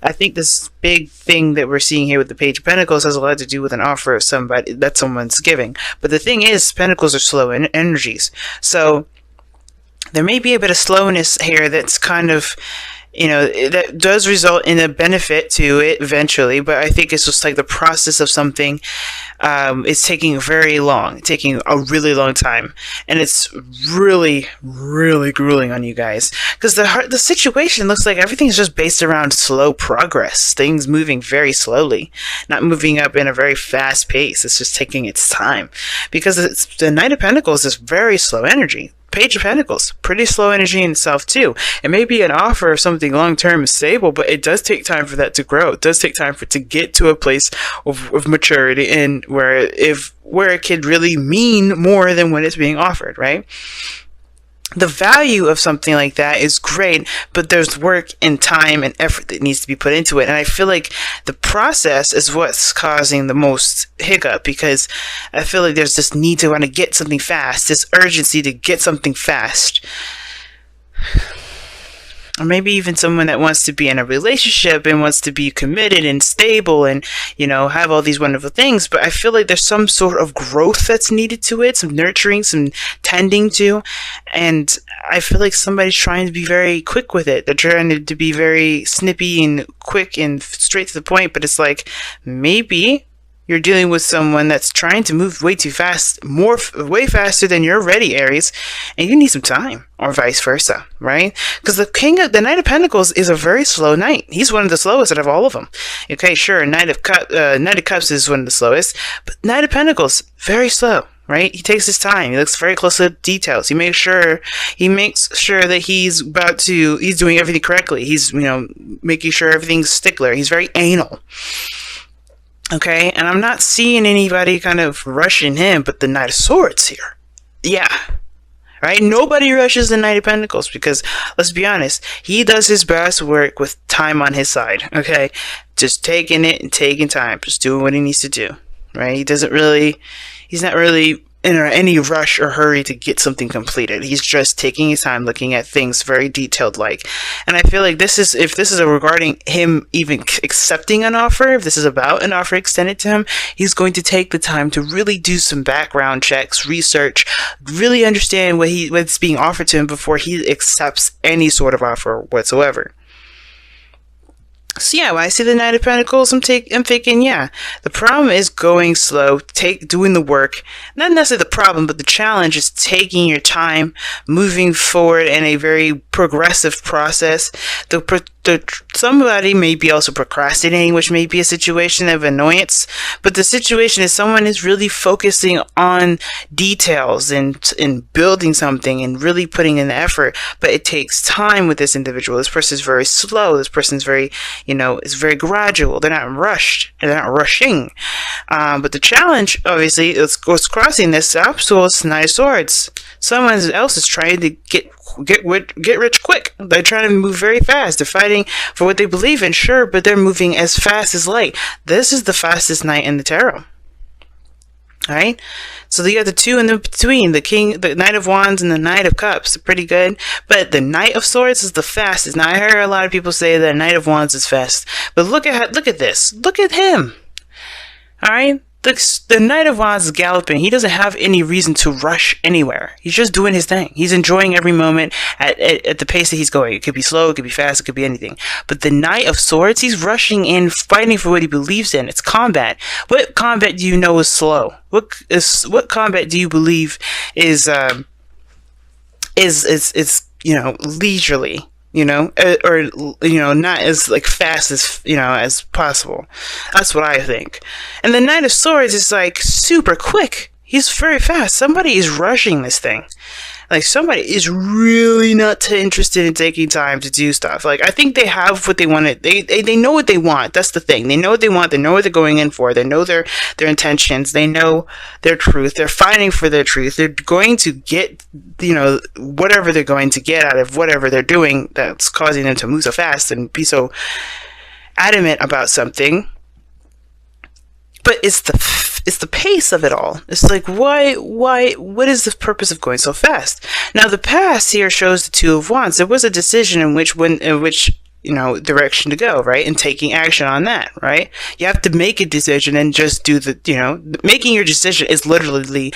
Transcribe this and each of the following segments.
I think this big thing that we're seeing here with the Page of Pentacles has a lot to do with an offer of somebody that someone's giving. But the thing is, Pentacles are slow energies. So there may be a bit of slowness here that's kind of, that does result in a benefit to it eventually, but I think it's just like the process of something is taking taking a really long time, and it's really, really grueling on you guys, because the situation looks like everything's just based around slow progress, things moving very slowly, not moving up in a very fast pace. It's just taking its time, because the Knight of Pentacles is very slow energy. Page of Pentacles, pretty slow energy in itself too. It may be an offer of something long-term and stable, but it does take time for that to grow. It does take time for it to get to a place of maturity, and where it could really mean more than when it's being offered, right? The value of something like that is great, but there's work and time and effort that needs to be put into it. And I feel like the process is what's causing the most hiccup, because I feel like there's this need to want to get something fast, this urgency to get something fast. Or maybe even someone that wants to be in a relationship and wants to be committed and stable and, have all these wonderful things. But I feel like there's some sort of growth that's needed to it, some nurturing, some tending to. And I feel like somebody's trying to be very quick with it. They're trying to be very snippy and quick and straight to the point. But it's like, maybe you're dealing with someone that's trying to move way too fast, way faster than you're ready, Aries, and you need some time, or vice versa, right? Because the Knight of Pentacles is a very slow knight. He's one of the slowest out of all of them. Okay, sure, Knight of Cups is one of the slowest, but Knight of Pentacles, very slow. Right? He takes his time. He looks very close to details. He makes sure that he's doing everything correctly. He's, making sure everything's stickler. He's very anal. Okay, and I'm not seeing anybody kind of rushing him, but the Knight of Swords here. Yeah. Right? Nobody rushes the Knight of Pentacles, because, let's be honest, he does his best work with time on his side. Okay? Just taking it and taking time. Just doing what he needs to do. Right? He's not really in any rush or hurry to get something completed. He's just taking his time, looking at things very detailed like. And I feel like if this is regarding him even accepting an offer, if this is about an offer extended to him, he's going to take the time to really do some background checks, research, really understand what's being offered to him before he accepts any sort of offer whatsoever. So yeah, when I see the Knight of Pentacles, I'm thinking, yeah, the problem is going slow, doing the work. Not necessarily the problem, but the challenge is taking your time, moving forward in a very progressive process. Somebody may be also procrastinating, which may be a situation of annoyance, but the situation is someone is really focusing on details and building something and really putting in the effort, but it takes time with this individual. This person is very slow. This person's very, is very gradual. They're not rushed. They're not rushing. But the challenge, obviously, is crossing this obstacle is Knight of Swords. Someone else is trying to get rich quick. They're trying to move very fast. They're fighting for what they believe in, sure, but they're moving as fast as light. This is the fastest knight in the tarot. Alright? So you have the two in the between, the Knight of Wands and the Knight of Cups. They're pretty good. But the Knight of Swords is the fastest. Now I hear a lot of people say that Knight of Wands is fast. But look at this. Look at him. Alright? The Knight of Wands is galloping. He doesn't have any reason to rush anywhere. He's just doing his thing. He's enjoying every moment at the pace that he's going. It could be slow, it could be fast, it could be anything. But the Knight of Swords, he's rushing in, fighting for what he believes in. It's combat. What combat do you know is slow? What combat do you believe is leisurely? Not as fast as possible. That's what I think. And the Knight of Swords is super quick. He's very fast. Somebody is rushing this thing. Somebody is really not interested in taking time to do stuff. I think they have what they wanted. They know what they want. That's the thing. They know what they want. They know what they're going in for. They know their intentions. They know their truth. They're fighting for their truth. They're going to get, whatever they're going to get out of whatever they're doing that's causing them to move so fast and be so adamant about something. But it's the pace of it all. It's what is the purpose of going so fast? Now the past here shows the Two of Wands. There was a decision in which direction to go, right? And taking action on that, right? You have to make a decision and just do making your decision is literally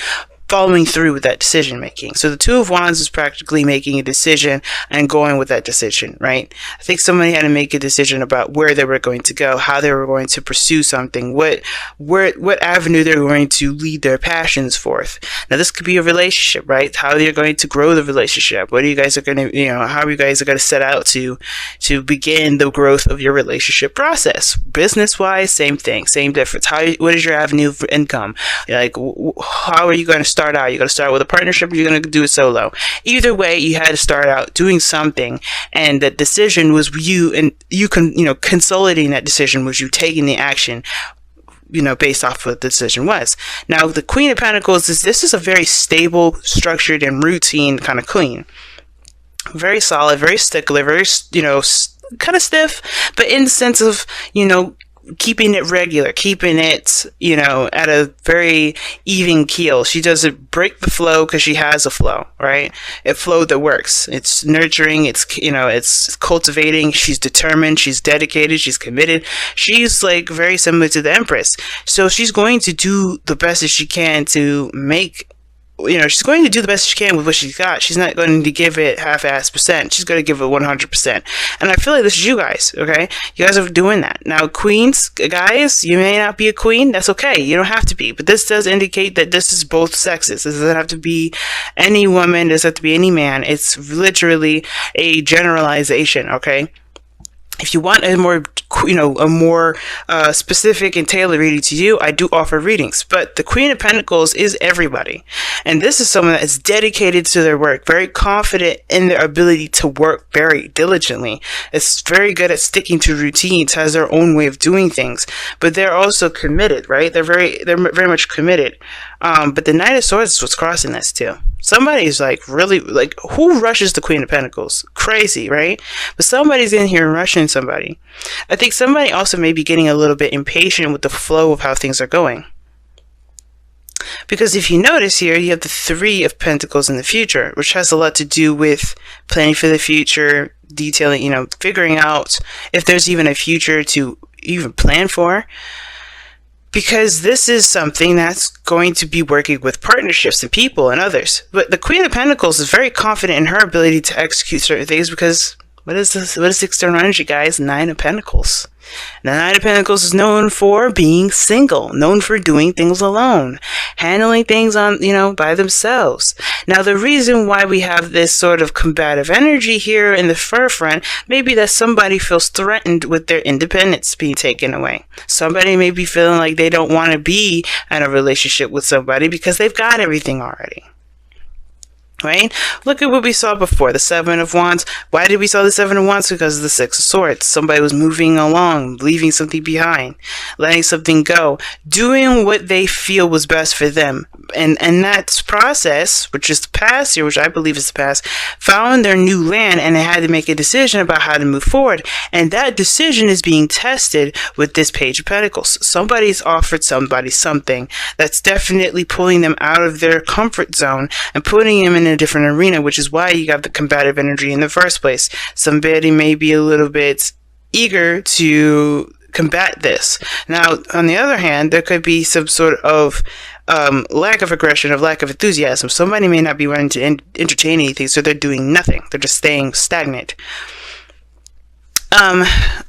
following through with that decision making. So the Two of Wands is practically making a decision and going with that decision, right? I think somebody had to make a decision about where they were going to go, how they were going to pursue something, what avenue they're going to lead their passions forth. Now this could be a relationship, right? How you're going to grow the relationship. What are you guys are going to, how you guys are going to set out to begin the growth of your relationship process. Business wise, same thing, same difference. What is your avenue for income? Like, how are you going to start out? You're going to start with a partnership, or you're going to do it solo. Either way, you had to start out doing something, and that decision was you, and you can, consolidating that decision was you taking the action, based off what the decision was. Now, the Queen of Pentacles this is a very stable, structured, and routine kind of queen. Very solid, very stickler, very, kind of stiff, but in the sense of, keeping it regular, keeping it, at a very even keel. She doesn't break the flow because she has a flow, right? A flow that works. It's nurturing, it's cultivating. She's determined, she's dedicated, she's committed. She's like very similar to the Empress. So she's going to do the best that she can to make she's going to do the best she can with what she's got. She's not going to give it half-ass percent. She's going to give it 100%. And I feel like this is you guys, okay? You guys are doing that. Now, queens, guys, you may not be a queen. That's okay. You don't have to be. But this does indicate that this is both sexes. This doesn't have to be any woman. It doesn't have to be any man. It's literally a generalization, okay? If you want a more specific and tailored reading to you, I do offer readings. But the Queen of Pentacles is everybody. And this is someone that is dedicated to their work, very confident in their ability to work very diligently. It's very good at sticking to routines, has their own way of doing things. But they're also committed, right? They're very much committed. But the Knight of Swords is what's crossing this too. Somebody's really, who rushes the Queen of Pentacles? Crazy, right? But somebody's in here rushing somebody. I think somebody also may be getting a little bit impatient with the flow of how things are going. Because if you notice here, you have the Three of Pentacles in the future, which has a lot to do with planning for the future, detailing, figuring out if there's even a future to even plan for. Because this is something that's going to be working with partnerships and people and others. But the Queen of Pentacles is very confident in her ability to execute certain things because what is this? What is external energy, guys? Nine of Pentacles. The Nine of Pentacles is known for being single, known for doing things alone, handling things by themselves. Now, the reason why we have this sort of combative energy here in the forefront may be that somebody feels threatened with their independence being taken away. Somebody may be feeling like they don't want to be in a relationship with somebody because they've got everything already. Right? Look at what we saw before, the Seven of Wands. Why did we saw the Seven of Wands? Because of the Six of Swords. Somebody was moving along, leaving something behind, letting something go, doing what they feel was best for them. And that process, which is the past here, which I believe is the past, found their new land and they had to make a decision about how to move forward. And that decision is being tested with this Page of Pentacles. Somebody's offered somebody something that's definitely pulling them out of their comfort zone and putting them in a different arena, which is why you got the combative energy in the first place. Somebody may be a little bit eager to combat this. Now, on the other hand, there could be some sort of lack of aggression, of lack of enthusiasm. Somebody may not be wanting to entertain anything, so they're doing nothing. They're just staying stagnant.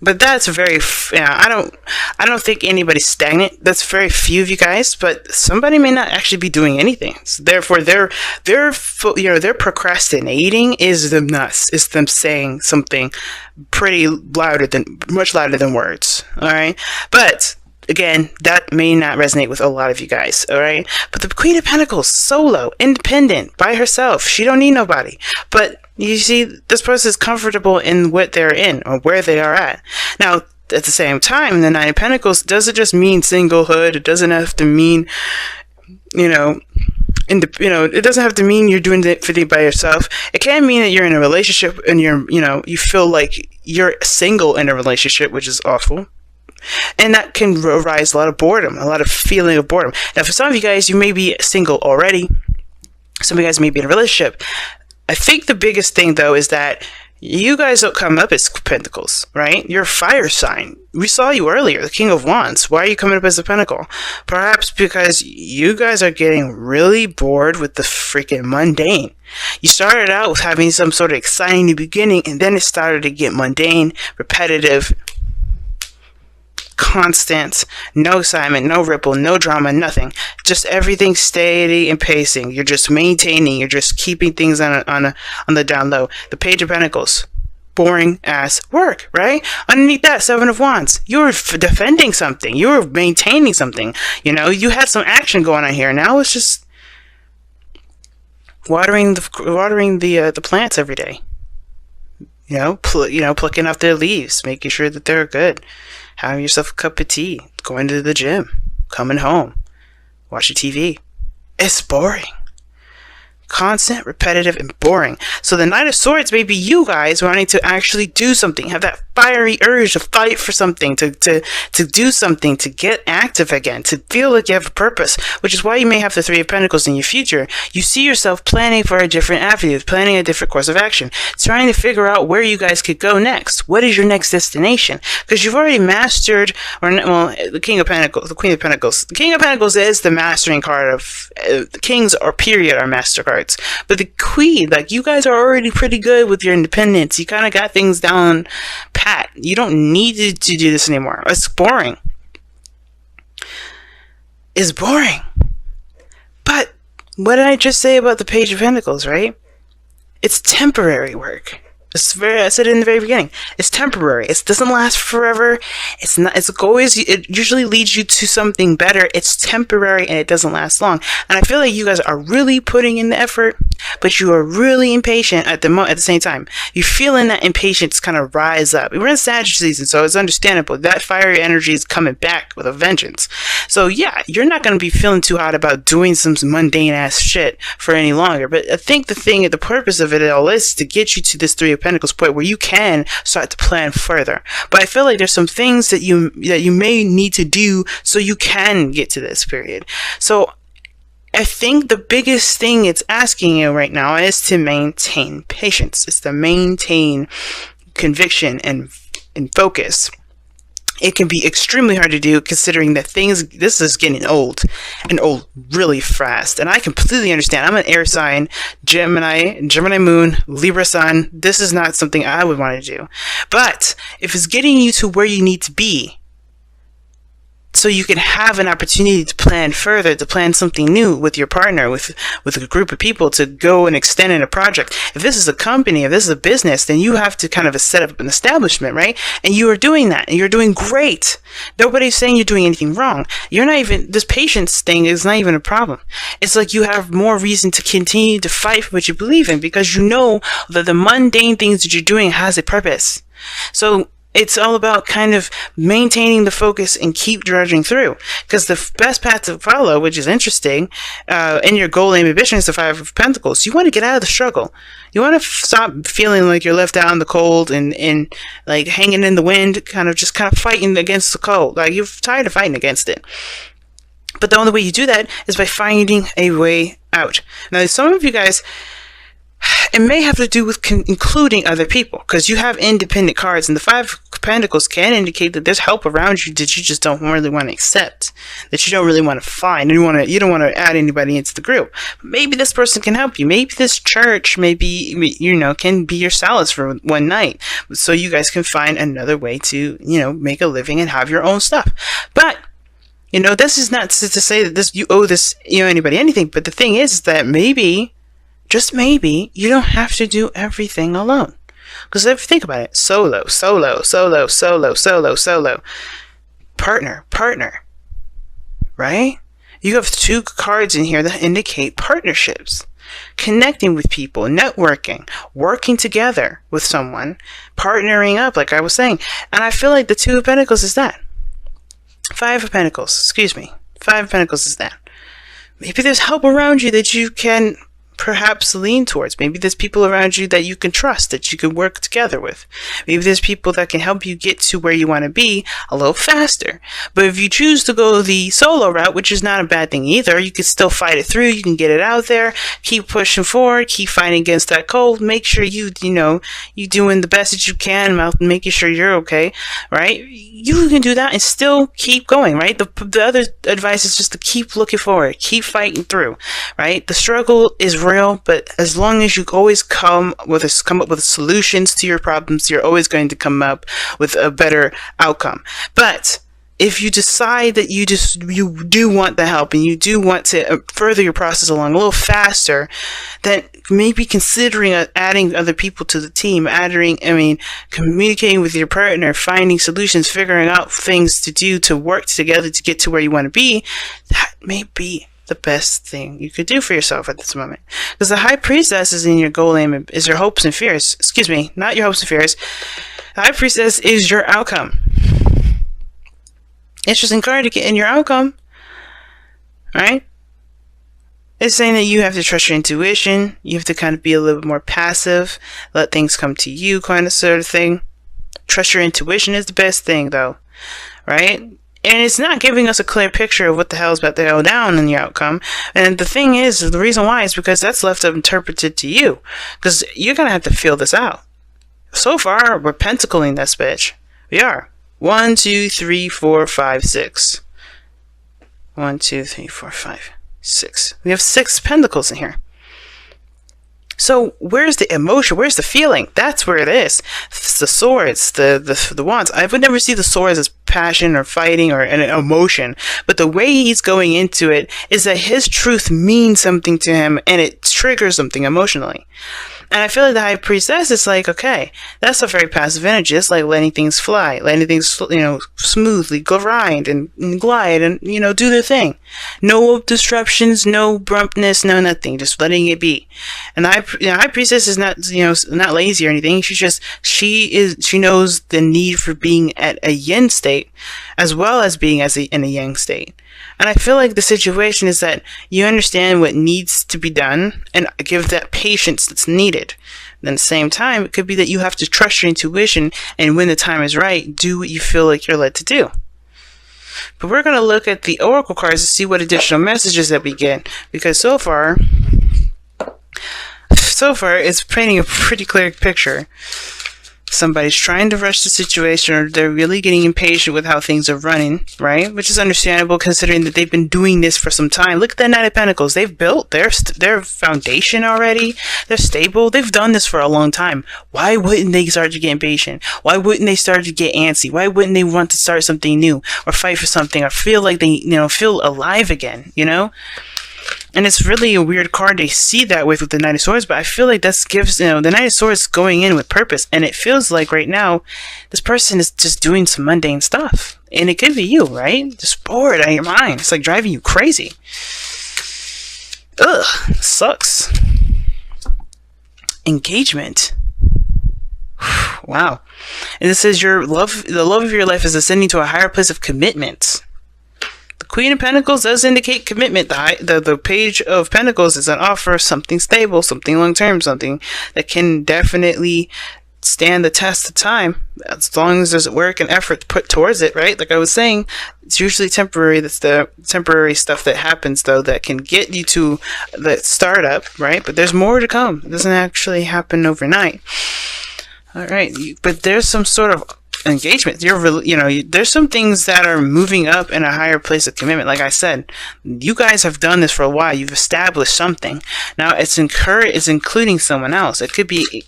But that's very, I don't think anybody's stagnant. That's very few of you guys, but somebody may not actually be doing anything. So therefore, their procrastinating is them saying something much louder than words. All right. But again, that may not resonate with a lot of you guys, all right? But the Queen of Pentacles, solo, independent, by herself. She don't need nobody. But you see, this person is comfortable in what they're in or where they are at. Now, at the same time, the Nine of Pentacles doesn't just mean singlehood. It doesn't have to mean, it doesn't have to mean you're doing everything by yourself. It can mean that you're in a relationship and you feel like you're single in a relationship, which is awful. And that can arise a lot of boredom, a lot of feeling of boredom. Now, for some of you guys, you may be single already. Some of you guys may be in a relationship. I think the biggest thing, though, is that You guys don't come up as pentacles, right? You're a fire sign. We saw you earlier, the King of Wands. Why are you coming up as a pentacle? Perhaps because you guys are getting really bored with the freaking mundane. You started out with having some sort of exciting new beginning, and then it started to get mundane, repetitive, constant, no excitement, no ripple, no drama, nothing. Just everything steady and pacing. You're just maintaining. You're just keeping things on the down low. The Page of Pentacles, boring ass work, right? Underneath that, Seven of Wands, you're defending something. You're maintaining something. You know, you had some action going on here. Now it's just watering the plants every day. Plucking off their leaves, making sure that they're good. Having yourself a cup of tea, going to the gym, coming home, watching TV. It's boring. Constant, repetitive, and boring. So the Knight of Swords may be you guys wanting to actually do something, have that fiery urge to fight for something, to do something, to get active again, to feel like you have a purpose, which is why you may have the Three of Pentacles in your future. You see yourself planning for a different avenue, planning a different course of action, trying to figure out where you guys could go next. What is your next destination? Because you've already mastered, the King of Pentacles, the Queen of Pentacles. The King of Pentacles is the mastering card of, the Kings are master cards. But the Queen, like, you guys are already pretty good with your independence. You kind of got things down pat. You don't need to do this anymore. It's boring. It's boring. But what did I just say about the Page of Pentacles, right? It's temporary work. I said it in the very beginning. It's temporary. It doesn't last forever. It usually leads you to something better. It's temporary and it doesn't last long. And I feel like you guys are really putting in the effort, but you are really impatient at the same time. You're feeling that impatience kind of rise up. We're in Sagittarius season, so it's understandable. That fiery energy is coming back with a vengeance. So yeah, you're not going to be feeling too hot about doing some mundane ass shit for any longer. But I think the purpose of it all is to get you to this Three of Pentacles point where you can start to plan further. But I feel like there's some things that you may need to do so you can get to this period. So I think the biggest thing it's asking you right now is to maintain patience. It's to maintain conviction and focus. It can be extremely hard to do considering that this is getting old and old really fast. And I completely understand. I'm an air sign, Gemini moon, Libra sun. This is not something I would want to do. But if it's getting you to where you need to be, so you can have an opportunity to plan further, to plan something new with your partner, with a group of people, to go and extend in a project. If this is a company, if this is a business, then you have to kind of set up an establishment, right? And you are doing that, and you're doing great. Nobody's saying you're doing anything wrong. This patience thing is not even a problem. It's like you have more reason to continue to fight for what you believe in, because you know that the mundane things that you're doing has a purpose. So it's all about kind of maintaining the focus and keep drudging through. Because the best path to follow, which is interesting, in your goal and ambition is the Five of Pentacles. You want to get out of the struggle. You want to stop feeling like you're left out in the cold and like hanging in the wind, kind of fighting against the cold. Like, you're tired of fighting against it. But the only way you do that is by finding a way out. Now, some of you guys, it may have to do with including other people, because you have independent cards, and the Five of Pentacles can indicate that there's help around you that you just don't really want to accept, that you don't really want to find, and you don't want to add anybody into the group. Maybe this person can help you. Maybe this church, can be your solace for one night, so you guys can find another way to, make a living and have your own stuff. But this is not to say that you owe anybody anything. But the thing is that maybe, just maybe, you don't have to do everything alone. Because if you think about it, solo, partner, right? You have two cards in here that indicate partnerships. Connecting with people, networking, working together with someone, partnering up, like I was saying. And I feel like the Two of Pentacles is that. Five of Pentacles is that. Maybe there's help around you that you can perhaps lean towards. Maybe there's people around you that you can trust, that you can work together with. Maybe there's people that can help you get to where you want to be a little faster. But if you choose to go the solo route, which is not a bad thing either, you can still fight it through. You can get it out there, keep pushing forward, keep fighting against that cold. Make sure you doing the best that you can, making sure you're okay, right? You can do that and still keep going, right? The other advice is just to keep looking forward, keep fighting through, right? The struggle is real, but as long as you always come up with solutions to your problems, you're always going to come up with a better outcome. But if you decide that you do want the help and you do want to further your process along a little faster, then maybe considering adding other people to the team, communicating with your partner, finding solutions, figuring out things to do to work together to get to where you want to be, that may be the best thing you could do for yourself at this moment. Because the High Priestess is in your goal aim, is your hopes and fears. Excuse me, not your hopes and fears. The High Priestess is your outcome. Interesting card to get in your outcome, right? It's saying that you have to trust your intuition. You have to kind of be a little bit more passive, let things come to you, kind of sort of thing. Trust your intuition is the best thing, though, right? And it's not giving us a clear picture of what the hell is about to go down in your outcome. And the thing is, the reason why is because that's left up interpreted to you, because you're gonna have to feel this out. So far, we're pentacling this bitch. We are. 1, 2, 3, 4, 5, 6. 1, 2, 3, 4, 5, 6. We have 6 pentacles in here. So where's the emotion? Where's the feeling? That's where it is. It's the swords, the wands. I would never see the swords as passion or fighting or an emotion. But the way he's going into it is that his truth means something to him and it triggers something emotionally. And I feel like the High Priestess is like, okay, that's a very passive energy. It's like letting things fly, letting things, smoothly grind and glide and, do their thing. No disruptions, no brumpness, no nothing. Just letting it be. And the High Priestess is not, not lazy or anything. She knows the need for being at a yin state as well as being in a yang state. And I feel like the situation is that you understand what needs to be done and give that patience that's needed. And at the same time, it could be that you have to trust your intuition and when the time is right, do what you feel like you're led to do. But we're going to look at the oracle cards to see what additional messages that we get. Because so far, it's painting a pretty clear picture. Somebody's trying to rush the situation, or they're really getting impatient with how things are running, right? Which is understandable considering that they've been doing this for some time. Look at the Knight of Pentacles. They've built their foundation already. They're stable. They've done this for a long time. Why wouldn't they start to get impatient? Why wouldn't they start to get antsy? Why wouldn't they want to start something new or fight for something or feel like they, feel alive again, And it's really a weird card to see that with the Knight of Swords, but I feel like that gives, the Knight of Swords going in with purpose, and it feels like right now, this person is just doing some mundane stuff. And it could be you, right? Just bored out of your mind. It's like driving you crazy. Ugh, sucks. Engagement. Wow. And it says the love of your life is ascending to a higher place of commitment. Queen of Pentacles does indicate commitment. The Page of Pentacles is an offer of something stable, something long-term, something that can definitely stand the test of time, as long as there's work and effort put towards it, right? Like I was saying, it's usually temporary. That's the temporary stuff that happens, though, that can get you to the startup, right? But there's more to come. It doesn't actually happen overnight. All right, but there's some sort of engagement. There's some things that are moving up in a higher place of commitment. Like I said, you guys have done this for a while. You've established something. Now it's including someone else. It could be,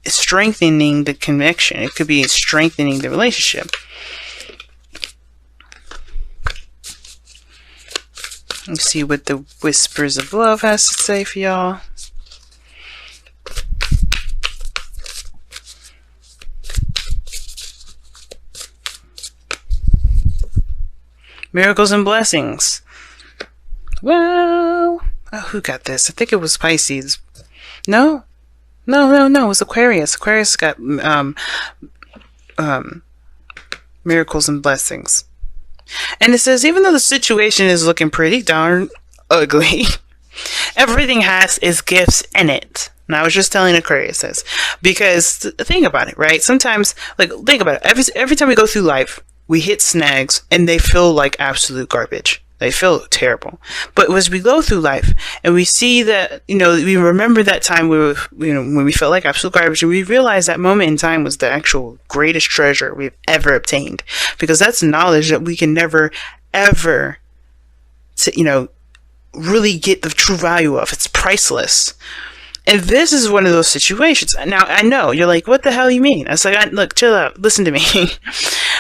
strengthening the connection. It could be strengthening the relationship. Let's see what the Whispers of Love has to say for y'all. Miracles and blessings. Well, who got this? I think it was Pisces. No. It was Aquarius. Aquarius got miracles and blessings. And it says, even though the situation is looking pretty darn ugly, Everything has its gifts in it. And I was just telling Aquarius this because think about it, right? Sometimes, like, think about it. Every time we go through life, we hit snags and they feel like absolute garbage. They feel terrible. But as we go through life and we see that, we remember that time when we felt like absolute garbage, and we realize that moment in time was the actual greatest treasure we've ever obtained. Because that's knowledge that we can never, ever, really get the true value of. It's priceless. And this is one of those situations. Now, I know, you're like, what the hell you mean? I was like, look, chill out. Listen to me.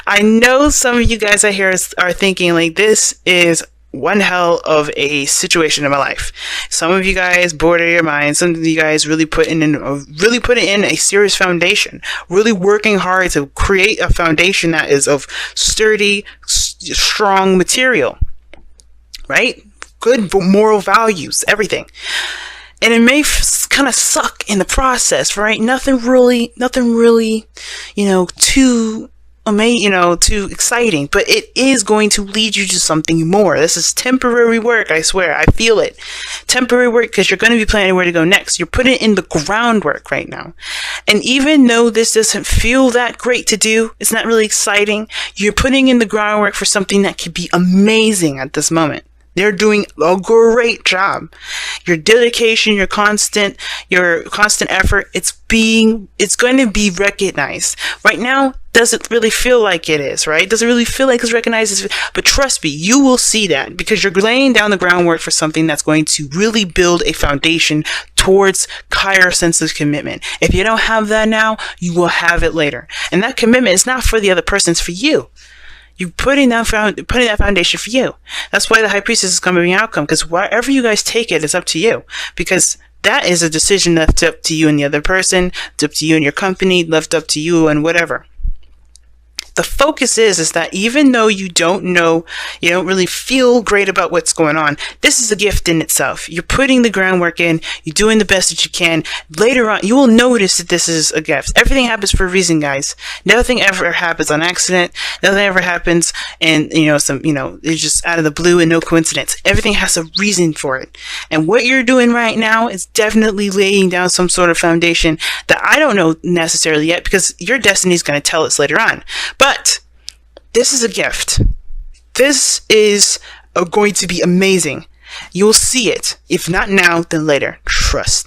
I know some of you guys out here are thinking, like, this is one hell of a situation in my life. Some of you guys bored out of your mind. Some of you guys really put in a serious foundation. Really working hard to create a foundation that is of sturdy, strong material. Right? Good moral values, everything. And it may kind of suck in the process, right? Nothing really, too exciting, but it is going to lead you to something more. This is temporary work, I swear. I feel it. Temporary work, because you're going to be planning where to go next. You're putting in the groundwork right now. And even though this doesn't feel that great to do, it's not really exciting, you're putting in the groundwork for something that could be amazing at this moment. They're doing a great job. Your dedication, your constant effort, it's going to be recognized. Right now, doesn't really feel like it is, right? Doesn't really feel like it's recognized. But trust me, you will see that because you're laying down the groundwork for something that's going to really build a foundation towards higher sense of commitment. If you don't have that now, you will have it later. And that commitment is not for the other person, it's for you. You're putting that foundation for you. That's why the High Priestess is going to be an outcome, because wherever you guys take it is up to you. Because that is a decision left up to you and the other person, it's up to you and your company, left up to you and whatever. The focus is that even though you don't really feel great about what's going on, this is a gift in itself. You're putting the groundwork in, you're doing the best that you can. Later on, you will notice that this is a gift. Everything happens for a reason, guys. Nothing ever happens on accident. Nothing ever happens and, it's just out of the blue and no coincidence. Everything has a reason for it. And what you're doing right now is definitely laying down some sort of foundation that I don't know necessarily yet, because your destiny is going to tell us later on. But this is a gift. This is going to be amazing. You'll see it. If not now, then later. Trust.